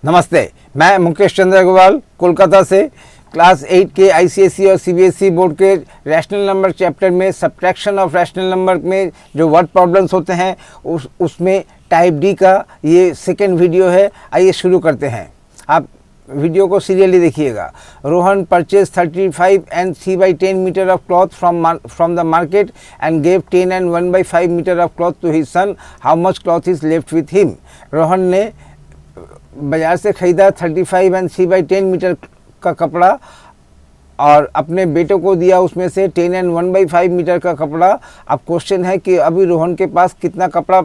नमस्ते, मैं मुकेश चंद्र अग्रवाल कोलकाता से क्लास 8 के आईसीएसई और सीबीएसई बोर्ड के रैशनल नंबर चैप्टर में सब्ट्रैक्शन ऑफ रैशनल नंबर में जो वर्ड प्रॉब्लम्स होते हैं उसमें टाइप डी का ये सेकेंड वीडियो है। आइए शुरू करते हैं। आप वीडियो को सीरियली देखिएगा। Rohan purchase 35 and 3/10 metre of cloth from the market and gave 10 and 1/5 metre of cloth to his son. How much cloth is left with him. Rohan ने बाज़ार से ख़रीदा 35 and 3/10 मीटर का कपड़ा और अपने बेटे को दिया उसमें से 10 and 1/5 मीटर का कपड़ा। अब क्वेश्चन है कि अभी रोहन के पास कितना कपड़ा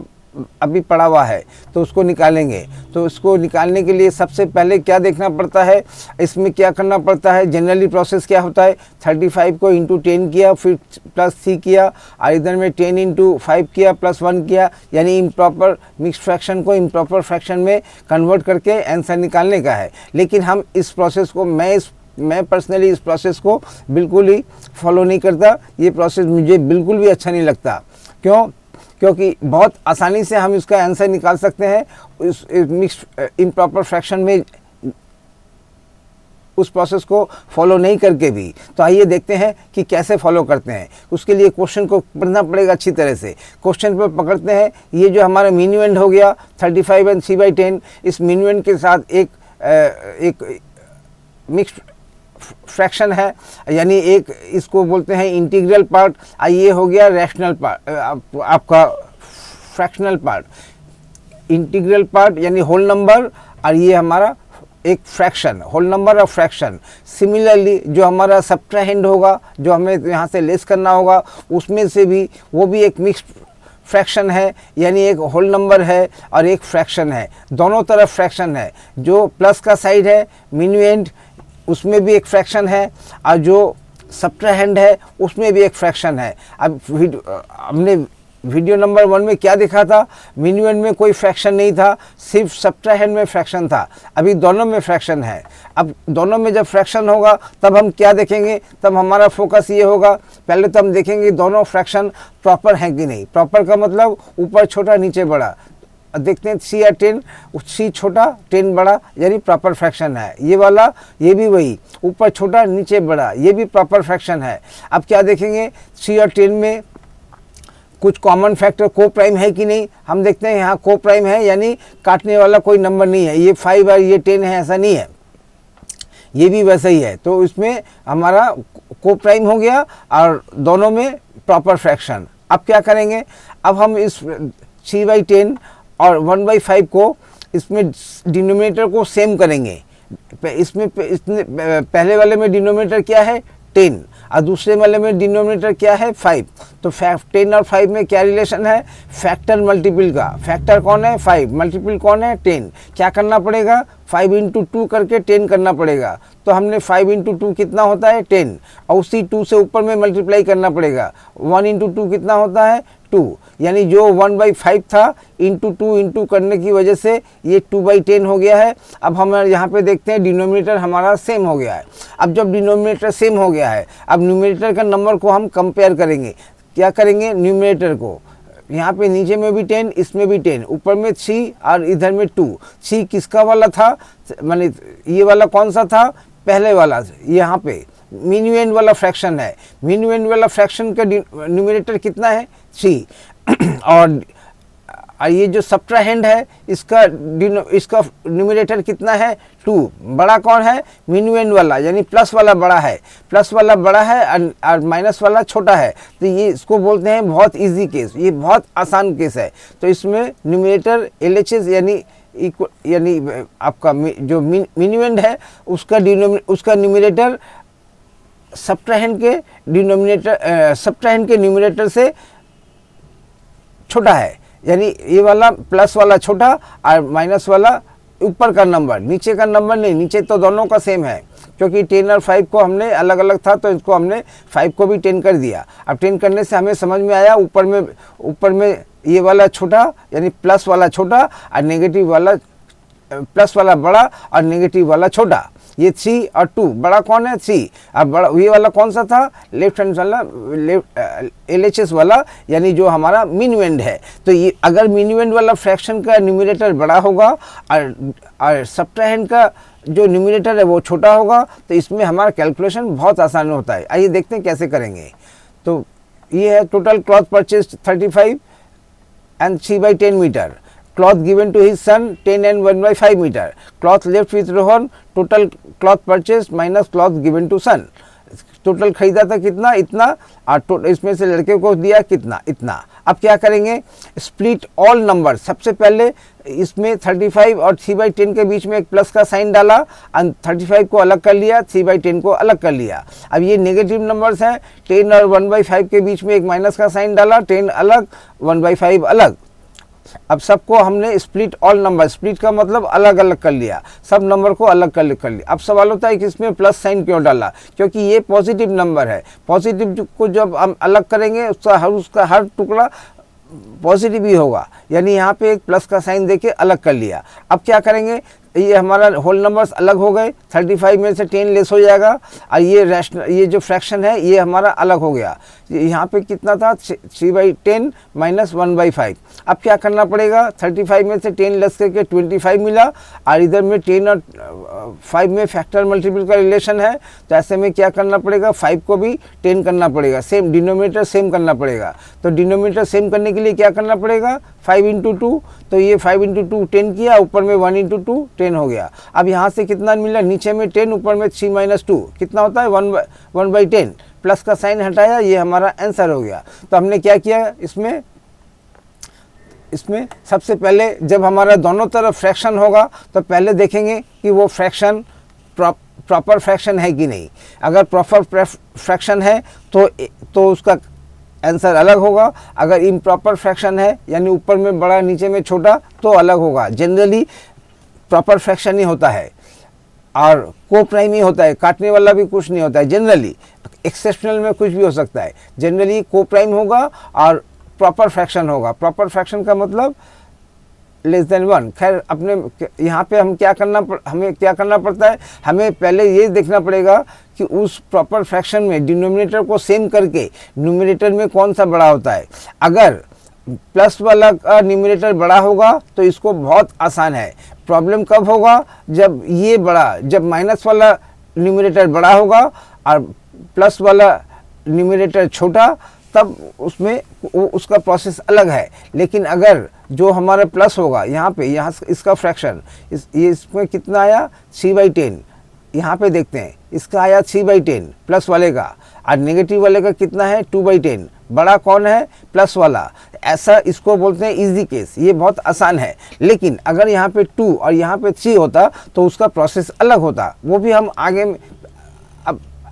अभी पड़ा हुआ है, तो उसको निकालेंगे। तो उसको निकालने के लिए सबसे पहले क्या देखना पड़ता है, इसमें क्या करना पड़ता है। जनरली प्रोसेस क्या होता है, 35 को इंटू 10 किया, फिर प्लस 3 किया, और इधर में 10 इंटू 5 किया प्लस 1 किया, यानी इम्प्रॉपर मिक्स फ्रैक्शन को इम्प्रॉपर फ्रैक्शन में कन्वर्ट करके आंसर निकालने का है। लेकिन हम इस प्रोसेस को मैं पर्सनली इस प्रोसेस को बिल्कुल ही फॉलो नहीं करता। ये प्रोसेस मुझे बिल्कुल भी अच्छा नहीं लगता। क्योंकि बहुत आसानी से हम इसका आंसर निकाल सकते हैं इस मिक्स इम्प्रॉपर फ्रैक्शन में उस प्रोसेस को फॉलो नहीं करके भी। तो आइए देखते हैं कि कैसे फॉलो करते हैं। उसके लिए क्वेश्चन को पढ़ना पड़ेगा अच्छी तरह से। क्वेश्चन पर पकड़ते हैं। ये जो हमारा मिन्यूएंड हो गया 35 and 3/10, इस मिन्यूएंड के साथ एक मिक्स फ्रैक्शन है, यानी एक इसको बोलते हैं इंटीग्रल पार्ट। ये हो गया रैशनल पार्ट, आपका फ्रैक्शनल पार्ट। इंटीग्रल पार्ट यानी होल नंबर, और ये हमारा एक फ्रैक्शन, होल नंबर और फ्रैक्शन। सिमिलरली जो हमारा सब्ट्राहेंड होगा, जो हमें यहाँ से लेस करना होगा, उसमें से भी वो भी एक मिक्स फ्रैक्शन है, यानी एक होल नंबर है और एक फ्रैक्शन है। दोनों तरफ फ्रैक्शन है। जो प्लस का साइड है मिन्यूएंड, उसमें भी एक फ्रैक्शन है, और जो सब्ट्राहेंड है उसमें भी एक फ्रैक्शन है। अब हमने वीडियो नंबर 1 में क्या देखा था, मिन्यूएंड में कोई फ्रैक्शन नहीं था, सिर्फ सब्ट्राहेंड में फ्रैक्शन था। अभी दोनों में फ्रैक्शन है। अब दोनों में जब फ्रैक्शन होगा तब हम क्या देखेंगे, तब हमारा फोकस ये होगा, पहले तो हम देखेंगे दोनों फ्रैक्शन प्रॉपर हैं कि नहीं। प्रॉपर का मतलब ऊपर छोटा नीचे बड़ा। देखते हैं 3 या 10, 3 छोटा 10 बड़ा, यानी प्रॉपर फ्रैक्शन है। ये वाला ये भी वही, ऊपर छोटा नीचे बड़ा, ये भी प्रॉपर फ्रैक्शन है। अब क्या देखेंगे, 3 और 10 में कुछ कॉमन फैक्टर को प्राइम है कि नहीं। हम देखते हैं यहाँ को प्राइम है, यानी काटने वाला कोई नंबर नहीं है। ये 5 और ये 10 है ऐसा नहीं है, ये भी वैसा ही है। तो इसमें हमारा को प्राइम हो गया और दोनों में प्रॉपर फ्रैक्शन। अब क्या करेंगे, अब हम इस 3/10 और 1/5 को इसमें डिनोमिनेटर को सेम करेंगे। इसमें पहले वाले में डिनोमिनेटर क्या है 10 और दूसरे वाले में डिनोमिनेटर क्या है 5। तो 10 और 5 में क्या रिलेशन है, फैक्टर मल्टीपल का। फैक्टर कौन है 5, मल्टीपल कौन है 10। क्या करना पड़ेगा, 5 इंटू 2 करके 10 करना पड़ेगा। तो हमने 5 इंटू 2 कितना होता है 10, और उसी 2 से ऊपर में मल्टीप्लाई करना पड़ेगा। 1 इंटू 2 कितना होता है 2, यानी जो 1/5 था इंटू 2 इंटू करने की वजह से ये 2/10 हो गया है। अब हम यहाँ पे देखते हैं डिनोमिनेटर हमारा सेम हो गया है। अब जब डिनोमिनेटर सेम हो गया है, अब न्यूमरेटर का नंबर को हम कंपेयर करेंगे। क्या करेंगे, न्यूमरेटर को यहाँ पे नीचे में भी 10, इसमें भी 10, ऊपर में 3 और इधर में 2। 3 किसका वाला था, माने ये वाला कौन सा था, पहले वाला। यहाँ पे मिन्यूएंड वाला फ्रैक्शन है। मिन्यूएंड वाला फ्रैक्शन का न्यूमरेटर कितना है 3 और ये जो सब्ट्राहेंड है इसका न्यूमरेटर कितना है 2। बड़ा कौन है, मिन्यूएंड वाला, यानी प्लस वाला बड़ा है। प्लस वाला बड़ा है और माइनस वाला छोटा है। तो ये इसको बोलते हैं बहुत इजी केस, ये बहुत आसान केस है। तो इसमें न्यूमरेटर LHS यानी आपका जो मिन्यूएंड है उसका न्यूमरेटर सब्ट्राहेंड के न्यूमरेटर से छोटा है। यानी ये वाला प्लस वाला छोटा और माइनस वाला ऊपर का नंबर, नीचे का नंबर नहीं। नीचे तो दोनों का सेम है, क्योंकि 10 और 5 को हमने अलग अलग था, तो इसको हमने 5 को भी 10 कर दिया। अब 10 करने से हमें समझ में आया ऊपर में ये वाला छोटा, यानी प्लस वाला छोटा, और नेगेटिव वाला प्लस वाला बड़ा और नेगेटिव वाला छोटा। ये 3 और 2, बड़ा कौन है 3। अब बड़ा ये वाला कौन सा था, लेफ्ट हैंड वाला, LHS वाला, यानी जो हमारा मिनिवेंड है। तो ये अगर मिनिवेंड वाला फ्रैक्शन का न्यूमरेटर बड़ा होगा और सब्ट्राहेंड का जो न्यूमरेटर है वो छोटा होगा, तो इसमें हमारा कैलकुलेशन बहुत आसान होता है। आइए देखते हैं कैसे करेंगे। तो ये है total cloth purchase 35 and 3/10 meter. Cloth given to his son 10 and 1/5 meter. Cloth left with Rohan, total cloth purchased minus cloth given to son. Total खरीदा था कितना, इतना, और इसमें से लड़के को दिया कितना, इतना। अब क्या करेंगे, स्प्लिट ऑल नंबर। सबसे पहले इसमें 35 और 3/10 के बीच में एक प्लस का साइन डाला, और 35 को अलग कर लिया, 3/10 को अलग कर लिया। अब ये नेगेटिव नंबर्स हैं, 10 और 1/5 के बीच में एक माइनस का साइन डाला, 10 अलग, 1/5 अलग। अब सबको हमने स्प्लिट ऑल नंबर, स्प्लिट का मतलब अलग अलग कर लिया, सब नंबर को अलग कर लिया। अब सवाल होता है कि इसमें प्लस साइन क्यों डाला, क्योंकि ये पॉजिटिव नंबर है। पॉजिटिव को जब हम अलग करेंगे उसका हर टुकड़ा पॉजिटिव ही होगा, यानी यहाँ पे एक प्लस का साइन देके अलग कर लिया। अब क्या करेंगे, ये हमारा होल नंबर्स अलग हो गए, 35 में से 10 लेस हो जाएगा, और ये जो फ्रैक्शन है ये हमारा अलग हो गया। यहाँ पे कितना था, 3/10 माइनस 1/5। अब क्या करना पड़ेगा, 35 में से 10 लेस करके 25 मिला, और इधर में 10 और 5 में फैक्टर मल्टीपल का रिलेशन है, तो ऐसे में क्या करना पड़ेगा, 5 को भी 10 करना पड़ेगा, सेम डिनोमिनेटर सेम करना पड़ेगा। तो डिनोमिनेटर सेम करने के लिए क्या करना पड़ेगा, 5 × 2, तो ये 5 × 2 10 किया, ऊपर में 1 × 2 10 हो गया। अब यहाँ से कितना मिला, नीचे में 10, ऊपर में 3 - 2 कितना होता है, 1/10, प्लस का साइन हटाया, ये हमारा आंसर हो गया। तो हमने क्या किया, इसमें सबसे पहले जब हमारा दोनों तरफ फ्रैक्शन होगा तो पहले देखेंगे कि वो फ्रैक्शन प्रॉपर फ्रैक्शन है कि नहीं। अगर प्रॉपर फ्रैक्शन है तो उसका आंसर अलग होगा। अगर इम्प्रॉपर फ्रैक्शन है, यानी ऊपर में बड़ा नीचे में छोटा, तो अलग होगा। जनरली प्रॉपर फ्रैक्शन ही होता है और को प्राइम ही होता है, काटने वाला भी कुछ नहीं होता है। जनरली एक्सेप्शनल में कुछ भी हो सकता है, जनरली को प्राइम होगा और प्रॉपर फ्रैक्शन होगा। प्रॉपर फ्रैक्शन का मतलब लेस देन 1। खैर, अपने यहाँ पे हमें क्या करना पड़ता है, हमें पहले ये देखना पड़ेगा कि उस प्रॉपर फ्रैक्शन में डिनोमिनेटर को सेम करके न्यूमरेटर में कौन सा बड़ा होता है। अगर प्लस वाला का न्यूमरेटर बड़ा होगा तो इसको बहुत आसान है। प्रॉब्लम कब होगा, जब माइनस वाला न्यूमरेटर बड़ा होगा और प्लस वाला न्यूमरेटर छोटा, तब उसका प्रोसेस अलग है। लेकिन अगर जो हमारा प्लस होगा, यहाँ इसका फ्रैक्शन इसमें कितना आया, 3/10। यहाँ पे देखते हैं, इसका आया 3/10 प्लस वाले का, और नेगेटिव वाले का कितना है, 2/10। बड़ा कौन है, प्लस वाला। ऐसा इसको बोलते हैं इजी केस, ये बहुत आसान है। लेकिन अगर यहाँ पे 2 और यहाँ पे 3 होता तो उसका प्रोसेस अलग होता। वो भी हम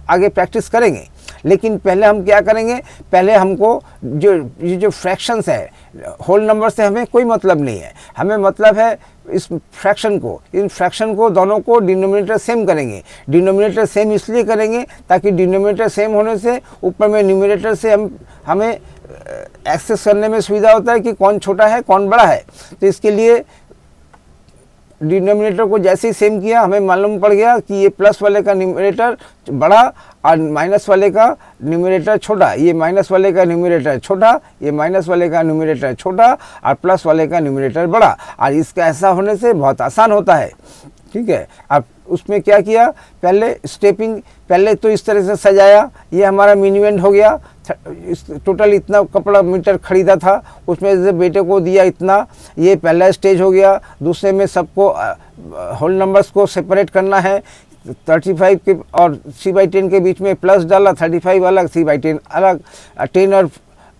आगे प्रैक्टिस करेंगे। लेकिन पहले हम क्या करेंगे, पहले हमको जो फ्रैक्शंस है, होल नंबर से हमें कोई मतलब नहीं है। हमें मतलब है इन फ्रैक्शन को दोनों को डिनोमिनेटर सेम करेंगे। डिनोमिनेटर सेम इसलिए करेंगे ताकि डिनोमिनेटर सेम होने से ऊपर में न्यूमरेटर से हमें एक्सेस करने में सुविधा होता है कि कौन छोटा है कौन बड़ा है। तो इसके लिए डिनोमिनेटर को जैसे ही सेम किया, हमें मालूम पड़ गया कि ये प्लस वाले का न्यूमरेटर बड़ा और माइनस वाले का न्यूमरेटर छोटा। ये माइनस वाले का न्यूमरेटर छोटा, ये माइनस वाले का न्यूमरेटर छोटा और प्लस वाले का न्यूमरेटर बड़ा। और इसका ऐसा होने से बहुत आसान होता है। ठीक है, अब उसमें क्या किया, पहले तो इस तरह से सजाया। ये हमारा मिनिवेंड हो गया। टोटल इतना कपड़ा मीटर खरीदा था, उसमें से बेटे को दिया इतना। ये पहला स्टेज हो गया। दूसरे में सबको होल नंबर्स को सेपरेट करना है। 35 के और 3/10 के बीच में प्लस डाला, 35 अलग, 3/10 अलग। 10 और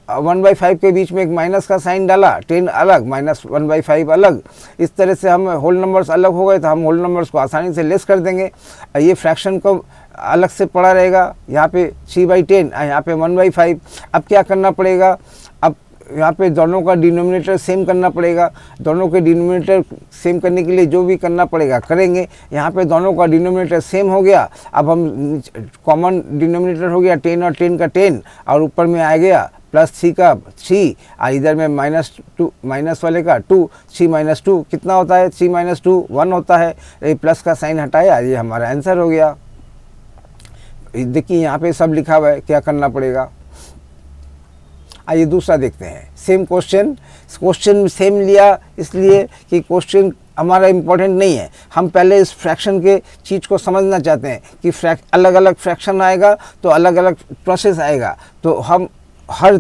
1/5 के बीच में एक माइनस का साइन डाला, 10 अलग, माइनस 1/5 अलग। इस तरह से हम होल नंबर्स अलग हो गए तो हम होल नंबर्स को आसानी से लेस कर देंगे। ये फ्रैक्शन को अलग से पड़ा रहेगा, यहाँ पे 3/10, यहाँ पे 1/5। अब क्या करना पड़ेगा, अब यहाँ पे दोनों का डिनोमिनेटर सेम करना पड़ेगा। दोनों के डिनोमिनेटर सेम करने के लिए जो भी करना पड़ेगा करेंगे। यहाँ पे दोनों का डिनोमिनेटर सेम हो गया। अब हम कॉमन डिनोमिनेटर हो गया 10 और 10 का 10, और ऊपर में आ गया प्लस 3 का 3 और इधर में -2 माइनस वाले का 2, 3 - 2 कितना होता है, 3 - 2 1 होता है। ये प्लस का साइन हटाया, ये हमारा आंसर हो गया। देखिए यहाँ पे सब लिखा हुआ है, क्या करना पड़ेगा। आइए दूसरा देखते हैं। सेम क्वेश्चन सेम लिया इसलिए कि क्वेश्चन हमारा इम्पोर्टेंट नहीं है। हम पहले इस फ्रैक्शन के चीज़ को समझना चाहते हैं कि अलग अलग फ्रैक्शन आएगा तो अलग अलग प्रोसेस आएगा, तो हम हर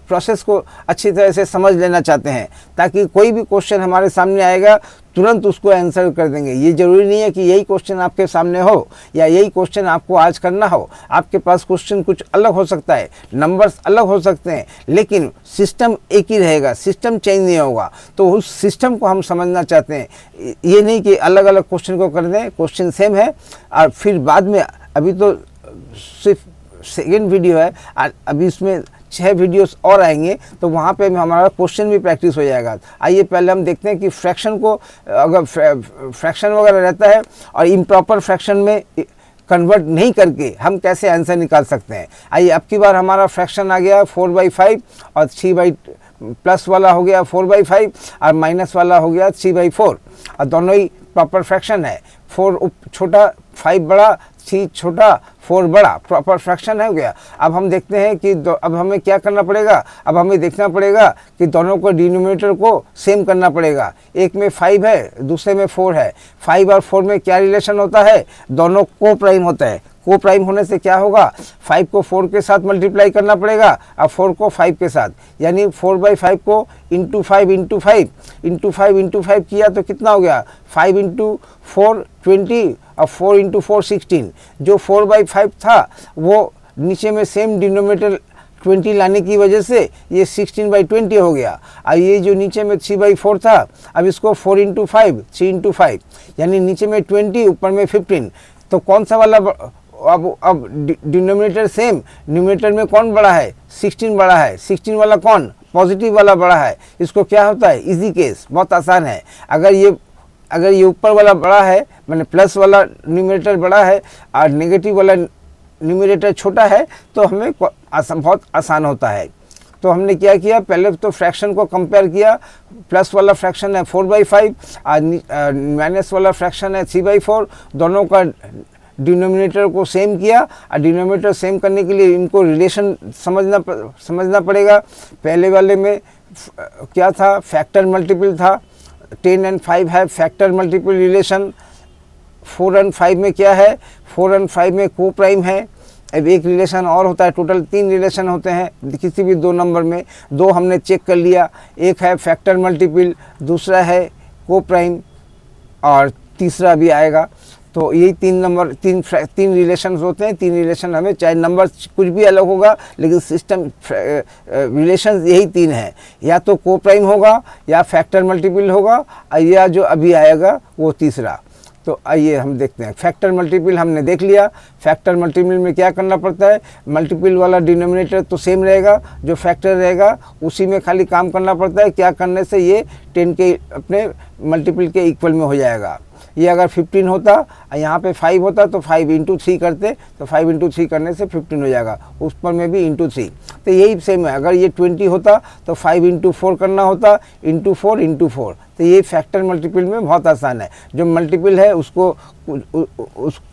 प्रोसेस को अच्छी तरह से समझ लेना चाहते हैं ताकि कोई भी क्वेश्चन हमारे सामने आएगा तुरंत उसको आंसर कर देंगे। ये ज़रूरी नहीं है कि यही क्वेश्चन आपके सामने हो या यही क्वेश्चन आपको आज करना हो। आपके पास क्वेश्चन कुछ अलग हो सकता है, नंबर्स अलग हो सकते हैं, लेकिन सिस्टम एक ही रहेगा, सिस्टम चेंज नहीं होगा। तो उस सिस्टम को हम समझना चाहते हैं, ये नहीं कि अलग अलग क्वेश्चन को कर दें। क्वेश्चन सेम है और फिर बाद में, अभी तो सिर्फ सेकेंड वीडियो है और अभी इसमें 6 वीडियोस और आएंगे, तो वहाँ पे हमारा क्वेश्चन भी प्रैक्टिस हो जाएगा। आइए पहले हम देखते हैं कि फ्रैक्शन को, अगर फ्रैक्शन वगैरह रहता है और इम्प्रॉपर फ्रैक्शन में कन्वर्ट नहीं करके हम कैसे आंसर निकाल सकते हैं। आइए अब की बार हमारा फ्रैक्शन आ गया 4/5 और 3 प्लस वाला हो गया 4/5 और माइनस वाला हो गया 3/4 और दोनों ही प्रॉपर फ्रैक्शन है। 4 छोटा, 5 बड़ा, 3 छोटा, 4 बड़ा, प्रॉपर फ्रैक्शन हो गया। अब हम देखते हैं कि अब हमें क्या करना पड़ेगा। अब हमें देखना पड़ेगा कि दोनों को डिनोमिनेटर को सेम करना पड़ेगा। एक में 5 है, दूसरे में 4 है। 5 और 4 में क्या रिलेशन होता है, दोनों को प्राइम होता है। को प्राइम होने से क्या होगा, 5 को 4 के साथ मल्टीप्लाई करना पड़ेगा और 4 को 5 के साथ, यानी 4/5 को इंटू 5 किया तो कितना हो गया, 5 × 4 20 और 4 × 4 16। जो 4/5 था वो नीचे में सेम डिनोमिनेटर 20 लाने की वजह से ये 16/20 हो गया। और ये जो नीचे में 3/4 था, अब इसको 4 × 5 3 × 5, यानी नीचे में 20 ऊपर में 15। तो कौन सा वाला, अब डिनोमिनेटर सेम, न्यूमरेटर में कौन बड़ा है, 16 बड़ा है। 16 वाला कौन, पॉजिटिव वाला बड़ा है। इसको क्या होता है, इजी केस, बहुत आसान है। अगर ये ऊपर वाला बड़ा है, मैंने प्लस वाला न्यूमरेटर बड़ा है और नेगेटिव वाला न्यूमरेटर छोटा है, तो हमें बहुत आसान होता है। तो हमने क्या किया, पहले तो फ्रैक्शन को कंपेयर किया। प्लस वाला फ्रैक्शन है 4/5 और माइनस वाला फ्रैक्शन है 3/4। दोनों का डिनोमिनेटर को सेम किया और डिनोमिनेटर सेम करने के लिए इनको रिलेशन समझना पड़ेगा। पहले वाले में क्या था, फैक्टर मल्टीपल था। 10 और 5 है फैक्टर मल्टीपल रिलेशन। 4 और 5 में क्या है, 4 और 5 में को प्राइम है। अब एक रिलेशन और होता है, टोटल 3 रिलेशन होते हैं किसी भी 2 नंबर में। 2 हमने चेक कर लिया, एक है फैक्टर मल्टीपल, दूसरा है को प्राइम और तीसरा भी आएगा। तो यही 3 रिलेशन होते हैं। 3 रिलेशन हमें, चाहे नंबर कुछ भी अलग होगा, लेकिन सिस्टम रिलेशन यही 3 हैं। या तो को प्राइम होगा या फैक्टर मल्टीपल होगा, या जो अभी आएगा वो तीसरा। तो आइए हम देखते हैं। फैक्टर मल्टीपल हमने देख लिया। फैक्टर मल्टीपल में क्या करना पड़ता है, मल्टीपल वाला डिनोमिनेटर तो सेम रहेगा, जो फैक्टर रहेगा उसी में खाली काम करना पड़ता है। क्या करने से ये 10 के अपने मल्टीपल के इक्वल में हो जाएगा। ये अगर 15 होता और यहाँ पे 5 होता तो 5 × 3 करते, तो 5 × 3 करने से 15 हो जाएगा। उस पर में भी × 3, तो यही सेम है। अगर ये 20 होता तो 5 × 4 करना होता, × 4 × 4। तो ये फैक्टर मल्टीपल में बहुत आसान है। जो मल्टीपल है उसको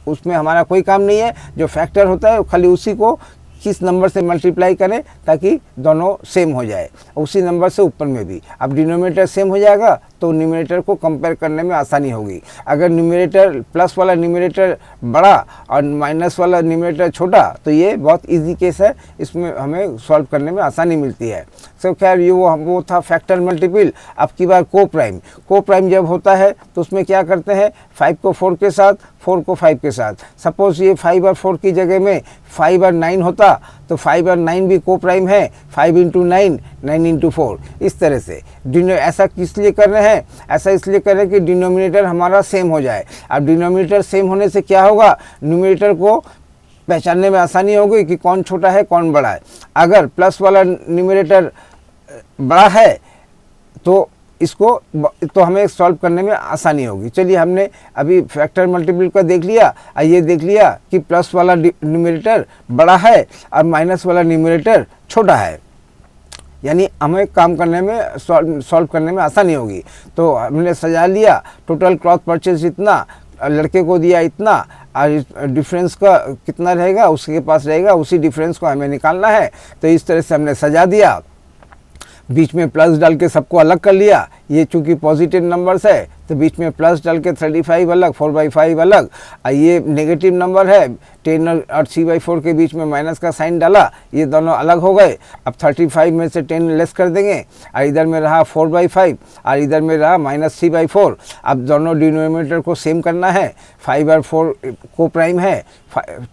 उसमें हमारा कोई काम नहीं है। जो फैक्टर होता है खाली उसी को किस नंबर से मल्टीप्लाई करें ताकि दोनों सेम हो जाए, उसी नंबर से ऊपर में भी। अब डिनोमिनेटर सेम हो जाएगा तो न्यूमरेटर को कंपेयर करने में आसानी होगी। अगर न्यूमरेटर प्लस वाला न्यूमरेटर बड़ा और माइनस वाला न्यूमरेटर छोटा, तो ये बहुत इजी केस है, इसमें हमें सॉल्व करने में आसानी मिलती है। सो खैर ये वो था फैक्टर मल्टीपल। अब की बार को प्राइम जब होता है तो उसमें क्या करते हैं, 5 को 4 के साथ, 4 को 5 के साथ। सपोज ये 5 और 4 की जगह में 5 और 9 होता, तो 5 और 9 भी को प्राइम है। 5 × 9, 9 × 4, इस तरह से। ऐसा किस लिए कर रहे हैं, ऐसा इसलिए कर रहे हैं कि डिनोमिनेटर हमारा सेम हो जाए। अब डिनोमिनेटर सेम होने से क्या होगा, न्यूमरेटर को पहचानने में आसानी होगी कि कौन छोटा है कौन बड़ा है। अगर प्लस वाला न्यूमरेटर बड़ा है तो तो हमें सॉल्व करने में आसानी होगी। चलिए हमने अभी फैक्टर मल्टीपल का देख लिया और ये देख लिया कि प्लस वाला न्यूमरेटर बड़ा है और माइनस वाला न्यूमरेटर छोटा है। यानी हमें काम करने में सॉल्व करने में आसानी होगी। तो हमने सजा लिया, टोटल क्लॉथ परचेज इतना, लड़के को दिया इतना, और डिफरेंस का कितना रहेगा उसके पास रहेगा, उसी डिफरेंस को हमें निकालना है। तो इस तरह से हमने सजा दिया, बीच में प्लस डाल के सबको अलग कर लिया। ये चूंकि पॉजिटिव नंबर्स है तो बीच में प्लस डाल के 35 अलग, 4/5 अलग, और ये नेगेटिव नंबर है 10 और 3/4 के बीच में माइनस का साइन डाला, ये दोनों अलग हो गए। अब 35 में से 10 लेस कर देंगे, और इधर में रहा 4/5 और इधर में रहा -3/4। अब दोनों डिनोमिनेटर को सेम करना है, 5 और 4 को प्राइम है,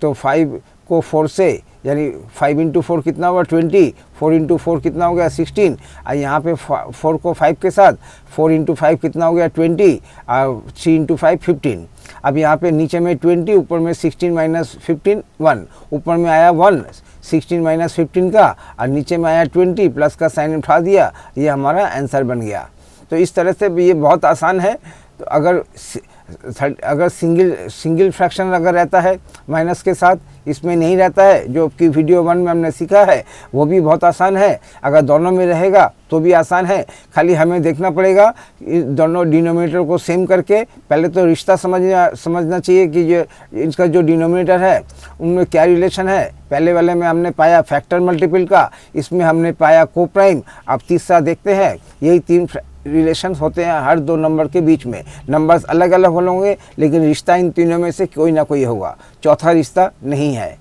तो 5 को 4 से, यानी 5 × 4 कितना हुआ 20, 4 × 4 कितना हो गया 16, और यहाँ पे 4 को 5 के साथ 4 × 5 कितना हो गया 20, और 3 × 5 15। अब यहाँ पे नीचे में 20, ऊपर में 16 - 15 1, ऊपर में आया 1 16 - 15 का, और नीचे में आया 20 प्लस का साइन उठा दिया, ये हमारा आंसर बन गया। तो इस तरह से ये बहुत आसान है। तो अगर सिंगल फ्रैक्शन अगर रहता है माइनस के साथ, इसमें नहीं रहता है, जो कि वीडियो 1 में हमने सीखा है, वो भी बहुत आसान है। अगर दोनों में रहेगा तो भी आसान है, खाली हमें देखना पड़ेगा दोनों डिनोमिनेटर को सेम करके। पहले तो रिश्ता समझना चाहिए कि ये इसका जो डिनोमिनेटर है उनमें क्या रिलेशन है। पहले वाले में हमने पाया फैक्टर मल्टीपल का, इसमें हमने पाया को प्राइम। अब तीसरा देखते हैं, यही 3 रिलेशंस होते हैं हर 2 नंबर के बीच में। नंबर्स अलग अलग होंगे लेकिन रिश्ता इन तीनों में से कोई ना कोई होगा, चौथा रिश्ता नहीं है।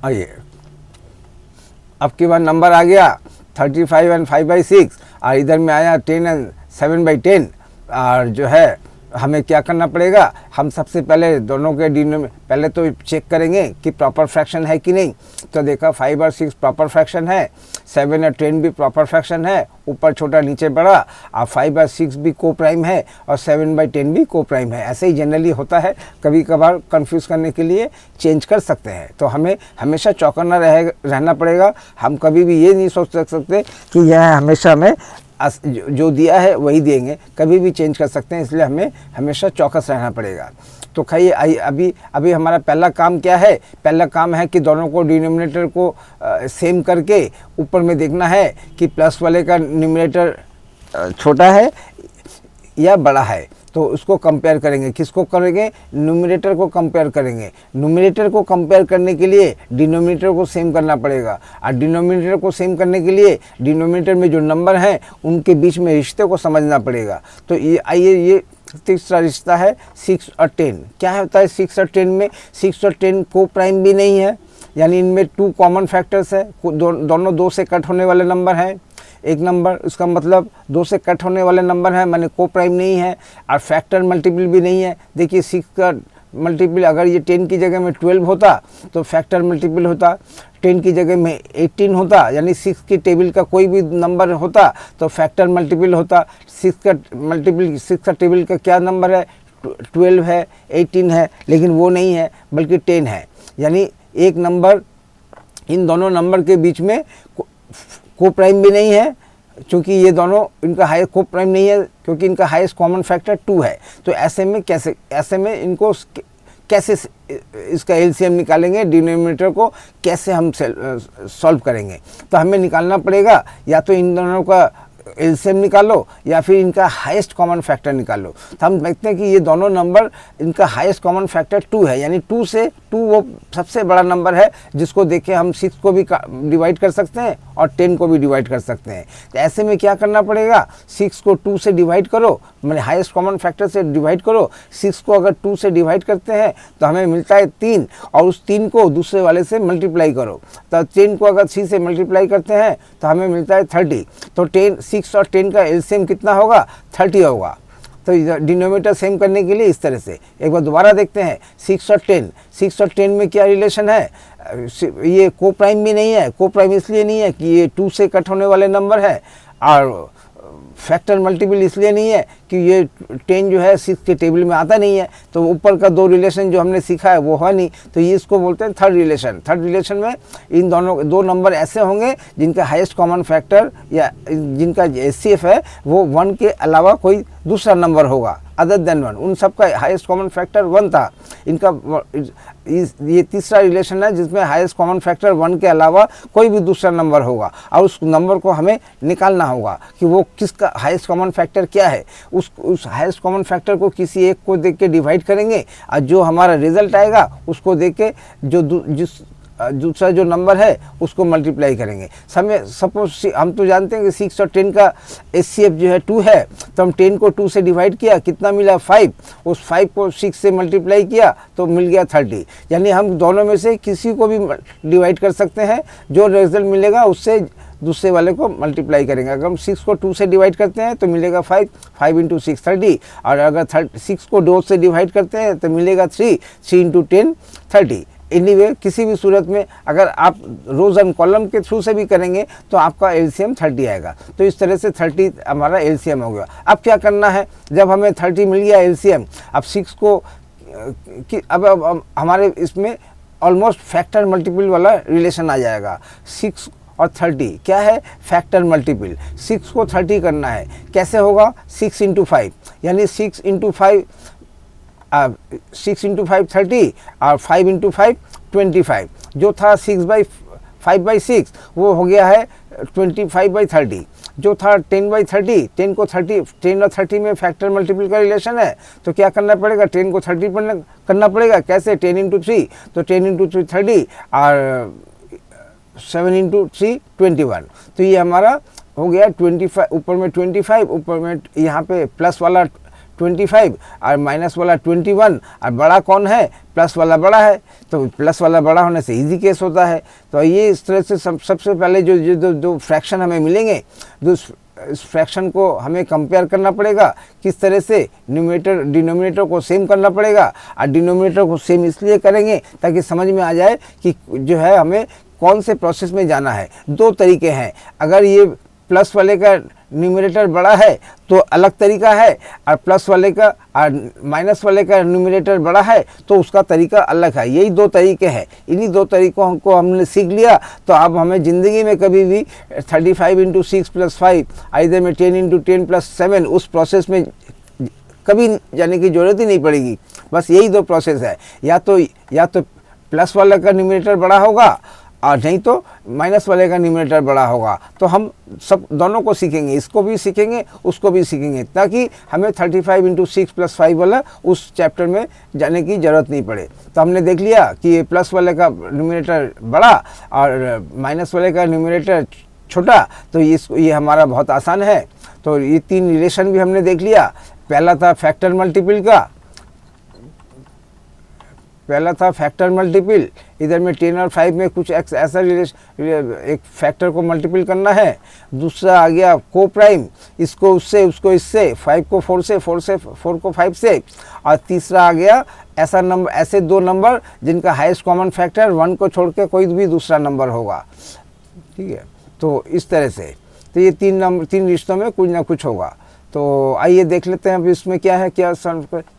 आइए, अब के बाद नंबर आ गया 35 और 5/6, और इधर में आया 10 और 7/10। और जो है हमें क्या करना पड़ेगा, हम सबसे पहले दोनों के पहले तो चेक करेंगे कि प्रॉपर फ्रैक्शन है कि नहीं। तो देखा 5 और 6 प्रॉपर फ्रैक्शन है, 7 और 10 भी प्रॉपर फ्रैक्शन है, ऊपर छोटा नीचे बड़ा। और 5 और 6 भी को प्राइम है, और 7/10 भी को प्राइम है। ऐसे ही जनरली होता है, कभी कभार कंफ्यूज करने के लिए चेंज कर सकते हैं। तो हमें हमेशा चौकन्ना रहना पड़ेगा। हम कभी भी ये नहीं सोच सकते कि यह हमेशा हमें जो दिया है वही देंगे, कभी भी चेंज कर सकते हैं, इसलिए हमें हमेशा चौकस रहना पड़ेगा। तो खाइए, अभी हमारा पहला काम क्या है, पहला काम है कि दोनों को डिनोमिनेटर को सेम करके ऊपर में देखना है कि प्लस वाले का न्यूमरेटर छोटा है या बड़ा है। तो उसको कंपेयर करेंगे, किसको करेंगे, न्यूमरेटर को कंपेयर करेंगे। न्यूमरेटर को कंपेयर करने के लिए डिनोमिनेटर को सेम करना पड़ेगा, और डिनोमिनेटर को सेम करने के लिए डिनोमिनेटर में जो नंबर हैं उनके बीच में रिश्ते को समझना पड़ेगा। तो ये आइए, ये तीसरा रिश्ता है 6 और 10। क्या होता है 6 और 10 में, 6 और 10 को प्राइम भी नहीं है, यानी इनमें 2 कॉमन फैक्टर्स है, दोनों 2 से कट होने वाले नंबर हैं। एक नंबर, उसका मतलब 2 से कट होने वाले नंबर है, माने को प्राइम नहीं है, और फैक्टर मल्टीपल भी नहीं है। देखिए 6 का मल्टीपल, अगर ये 10 की जगह में 12 होता तो फैक्टर मल्टीपल होता, 10 की जगह में 18 होता, यानी 6 की टेबल का कोई भी नंबर होता तो फैक्टर मल्टीपल होता। 6 का टेबल का क्या नंबर है, 12 है, 18 है, लेकिन वो नहीं है बल्कि 10 है। यानी एक नंबर, इन दोनों नंबर के बीच में को प्राइम भी नहीं है, क्योंकि ये दोनों, इनका हाईएस्ट को प्राइम नहीं है क्योंकि इनका हाईएस्ट कॉमन फैक्टर 2 है। तो ऐसे में इनको कैसे इसका एलसीएम निकालेंगे, डिनोमिनेटर को कैसे हम सॉल्व करेंगे। तो हमें निकालना पड़ेगा, या तो इन दोनों का एलसीएम निकालो या फिर इनका हाईएस्ट कॉमन फैक्टर निकालो। तो हम देखते हैं कि ये दोनों नंबर, इनका हाईएस्ट कॉमन फैक्टर 2 है, यानी 2 से 2 वो सबसे बड़ा नंबर है जिसको देखे हम 6 को भी डिवाइड कर सकते हैं और 10 को भी डिवाइड कर सकते हैं। तो ऐसे में क्या करना पड़ेगा, 6 को 2 से डिवाइड करो, मैंने हाईएस्ट कॉमन फैक्टर से डिवाइड करो। 6 को अगर 2 से डिवाइड करते हैं तो हमें मिलता है 3, और उस 3 को दूसरे वाले से मल्टीप्लाई करो। तो 10 को अगर 6 से मल्टीप्लाई करते हैं तो हमें मिलता है 30। तो 6 और 10 का एलसीएम कितना होगा, 30 होगा। तो डिनोमिनेटर सेम करने के लिए इस तरह से एक बार दोबारा देखते हैं 6 और 10। 6 और 10 में क्या रिलेशन है, ये को प्राइम भी नहीं है। को प्राइम इसलिए नहीं है कि ये 2 से कट होने वाले नंबर है, और फैक्टर मल्टीपल इसलिए नहीं है कि ये 10 जो है 6 के टेबल में आता नहीं है। तो ऊपर का 2 रिलेशन जो हमने सीखा है वो है नहीं, तो ये इसको बोलते हैं थर्ड रिलेशन। थर्ड रिलेशन में इन दोनों 2 नंबर ऐसे होंगे जिनका हाईएस्ट कॉमन फैक्टर या जिनका एचसीएफ है वो 1 के अलावा कोई दूसरा नंबर होगा। अदर देन 1, उन सब का हाईएस्ट कॉमन फैक्टर 1 था। इनका ये तीसरा रिलेशन है जिसमें हाईएस्ट कॉमन फैक्टर 1 के अलावा कोई भी दूसरा नंबर होगा और उस नंबर को हमें निकालना होगा कि वो किसका हाईएस्ट कॉमन फैक्टर क्या है। उस हाईएस्ट कॉमन फैक्टर को किसी एक को देख के डिवाइड करेंगे और जो हमारा रिजल्ट आएगा उसको देख के जो दूसरा जो नंबर है उसको मल्टीप्लाई करेंगे। सपोज हम तो जानते हैं कि 6 और 10 का HCF जो है 2 है, तो हम 10 को 2 से डिवाइड किया, कितना मिला 5, उस 5 को 6 से मल्टीप्लाई किया तो मिल गया 30। यानी हम दोनों में से किसी को भी डिवाइड कर सकते हैं, जो रिजल्ट मिलेगा उससे दूसरे वाले को मल्टीप्लाई करेंगे। अगर हम 6 को 2 से डिवाइड करते हैं तो मिलेगा 5, 5 × 6 30, और अगर 6 को 2 से डिवाइड करते हैं तो मिलेगा 3, 3 × 10 30। एनीवे किसी भी सूरत में अगर आप रोज एंड कॉलम के थ्रू से भी करेंगे तो आपका एलसीएम 30 आएगा। तो इस तरह से 30 हमारा एलसीएम हो गया। अब क्या करना है, जब हमें 30 मिल गया एलसीएम, अब 6 को अब हमारे इसमें ऑलमोस्ट फैक्टर मल्टीपल वाला रिलेशन आ जाएगा। 6 और 30 क्या है, फैक्टर मल्टीपल। 6 को 30 करना है, कैसे होगा, 6 × 5, यानी 6 × 5 6 × 5 30 और 5 × 5 25। जो था 6/5/6 वो हो गया है 25/30। जो था 10/30, 10 को 30, 10 और 30 में फैक्टर मल्टीपल का रिलेशन है, तो क्या करना पड़ेगा, 10 को 30 पर करना पड़ेगा। कैसे, 10 × 3, तो 10 × 3 30 और 7 × 3 21। तो ये हमारा हो गया 25, ऊपर में 25, ऊपर में यहाँ पे प्लस वाला 25 और माइनस वाला 21, और बड़ा कौन है, प्लस वाला बड़ा है। तो प्लस वाला बड़ा होने से इजी केस होता है। तो ये इस तरह से सबसे पहले जो फ्रैक्शन हमें मिलेंगे, इस फ्रैक्शन को हमें कंपेयर करना पड़ेगा। किस तरह से, न्यूमरेटर डिनोमिनेटर को सेम करना पड़ेगा, और डिनोमिनेटर को सेम इसलिए करेंगे ताकि समझ में आ जाए कि जो है हमें कौन से प्रोसेस में जाना है। 2 तरीके हैं, अगर ये प्लस वाले का न्यूमरेटर बड़ा है तो अलग तरीका है, और प्लस वाले का और माइनस वाले का न्यूमरेटर बड़ा है तो उसका तरीका अलग है। यही 2 तरीके हैं, इन्हीं 2 तरीकों को हमने सीख लिया। तो अब हमें ज़िंदगी में कभी भी 35 × 6 + 5, इधर में 10 × 10 + 7 उस प्रोसेस में कभी जाने की ज़रूरत ही नहीं पड़ेगी। बस यही 2 प्रोसेस है, या तो प्लस वाले का न्यूमरेटर बड़ा होगा और नहीं तो माइनस वाले का न्यूमरेटर बड़ा होगा। तो हम सब दोनों को सीखेंगे, इसको भी सीखेंगे, उसको भी सीखेंगे, ताकि हमें 35 × 6 + 5 वाला उस चैप्टर में जाने की ज़रूरत नहीं पड़े। तो हमने देख लिया कि ये प्लस वाले का न्यूमरेटर बड़ा और माइनस वाले का न्यूमरेटर छोटा, तो ये हमारा बहुत आसान है। तो ये 3 रिलेशन भी हमने देख लिया। पहला था फैक्टर मल्टीपल का, पहला था फैक्टर मल्टीपल, इधर में 10 और 5 में कुछ ऐसा एक फैक्टर को मल्टीपल करना है। दूसरा आ गया को प्राइम, इसको उससे, उसको इससे, 5 को 4 से, 4 को 5 से। और तीसरा आ गया ऐसे 2 नंबर जिनका हाईएस्ट कॉमन फैक्टर 1 को छोड़ के कोई भी दूसरा नंबर होगा। ठीक है, तो इस तरह से तो ये 3 रिश्तों में कुछ ना कुछ होगा। तो आइए देख लेते हैं अब इसमें क्या है, क्या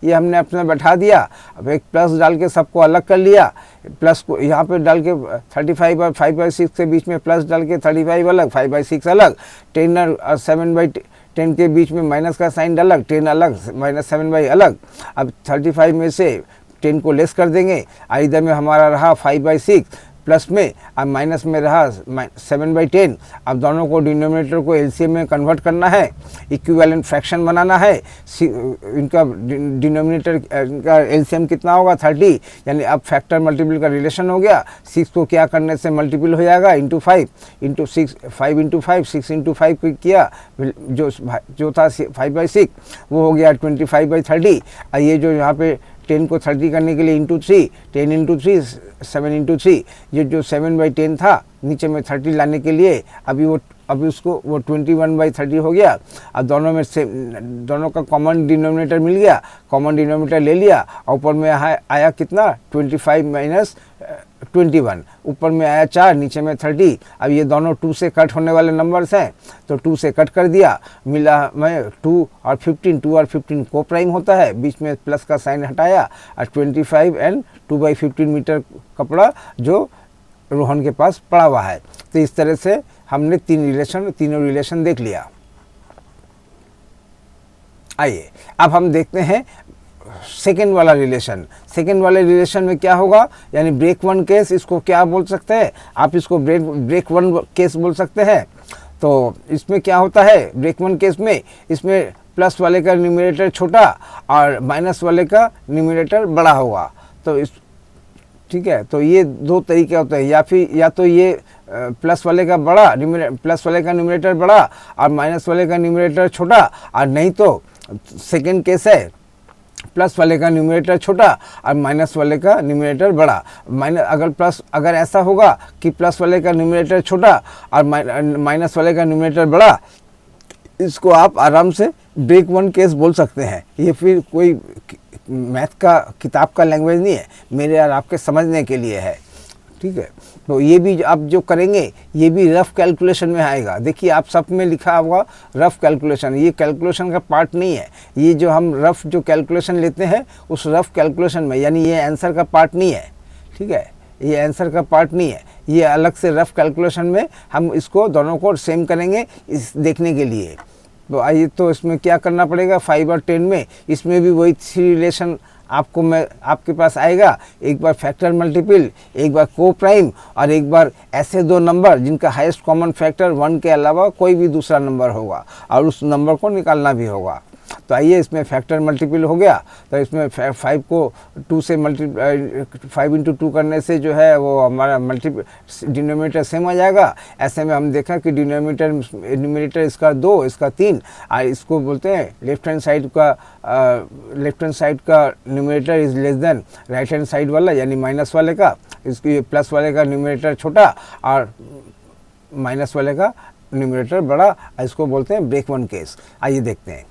ये हमने अपने बैठा दिया। अब एक प्लस डाल के सबको अलग कर लिया, प्लस को यहाँ पे डाल के 35 और 5/6 के बीच में प्लस डाल के 35 अलग, 5/6 अलग, 10 और 7/10 के बीच में माइनस का साइन अलग, 10 अलग, -7 अलग। अब 35 में से 10 को लेस कर देंगे, इधर में हमारा रहा 5/6 प्लस में, अब माइनस में रहा 7/10। अब दोनों को डिनोमिनेटर को एलसीएम में कन्वर्ट करना है, इक्विवेलेंट फ्रैक्शन बनाना है। इनका डिनोमिनेटर का एलसीएम कितना होगा, 30, यानी अब फैक्टर मल्टीपल का रिलेशन हो गया। 6 को क्या करने से मल्टीपल हो जाएगा, × 5 × 6, 5 × 5, 6 × 5 किया, जो था 5/6 वो हो गया 25/30। और ये जो यहाँ पे 10 को 30 करने के लिए × 3, 10 × 3, 7 × 3, ये जो 7/10 था नीचे में 30 लाने के लिए अभी उसको वो 21/30 हो गया। अब दोनों में से दोनों का कॉमन डिनोमिनेटर मिल गया, कॉमन डिनोमिनेटर ले लिया, और ऊपर में आया कितना 25 - 21, ऊपर में आया 4, नीचे में 30। अब ये दोनों 2 से कट होने वाले नंबर्स हैं, तो 2 से कट कर दिया, मिला मैं 2 और 15, 2 और 15 को प्राइम होता है, बीच में प्लस का साइन हटाया, और 25 और 2/15 मीटर कपड़ा जो रोहन के पास पड़ा हुआ है। तो इस तरह से हमने तीनों रिलेशन देख लिया। आइए अब हम देखते हैं सेकेंड वाला रिलेशन। सेकेंड वाले रिलेशन में क्या होगा, यानी ब्रेक वन केस, इसको क्या बोल सकते हैं आप, इसको ब्रेक वन केस बोल सकते हैं। तो इसमें क्या होता है ब्रेक वन केस में, इसमें प्लस वाले का न्यूमरेटर छोटा और माइनस वाले का न्यूमरेटर बड़ा होगा। तो इस ठीक है, तो ये दो तरीके होते हैं, या तो ये प्लस वाले का न्यूमरेटर बड़ा और माइनस वाले का न्यूमरेटर छोटा, और नहीं तो सेकंड केस है प्लस वाले का न्यूमरेटर छोटा और माइनस वाले का न्यूमरेटर बड़ा। अगर ऐसा होगा कि प्लस वाले का न्यूमरेटर छोटा और माइनस वाले का न्यूमरेटर बड़ा, इसको आप आराम से ब्रेक वन केस बोल सकते हैं। ये फिर कोई मैथ का किताब का लैंग्वेज नहीं है, मेरे और आपके समझने के लिए है, ठीक है। तो ये भी आप जो करेंगे ये भी रफ कैलकुलेशन में आएगा। देखिए आप सब में लिखा होगा रफ कैलकुलेशन, ये कैलकुलेशन का पार्ट नहीं है। ये जो हम रफ जो कैलकुलेशन लेते हैं उस रफ कैलकुलेशन में, यानी ये आंसर का पार्ट नहीं है, ठीक है, ये आंसर का पार्ट नहीं है, ये अलग से रफ कैलकुलेशन में हम इसको दोनों को सेम करेंगे इस देखने के लिए। तो आइए, तो इसमें क्या करना पड़ेगा 5 और 10 में, इसमें भी वही 3 रिलेशन आपके पास आएगा। एक बार फैक्टर मल्टीपल, एक बार को प्राइम, और एक बार ऐसे दो नंबर जिनका हाईएस्ट कॉमन फैक्टर 1 के अलावा कोई भी दूसरा नंबर होगा और उस नंबर को निकालना भी होगा। तो आइए, इसमें फैक्टर मल्टीपल हो गया, तो इसमें 5 को 2 से 5 इंटू 2 करने से जो है वो हमारा डिनोमिनेटर सेम आ जाएगा। ऐसे में हम देखा कि न्यूमरेटर इसका 2, इसका 3, और इसको बोलते हैं लेफ्ट हैंड साइड का numerator is less than right hand side वाला, यानी माइनस वाले का। इसकी प्लस वाले का न्यूमरेटर छोटा और माइनस वाले का न्यूमरेटर बड़ा, इसको बोलते हैं ब्रेक वन केस। आइए देखते हैं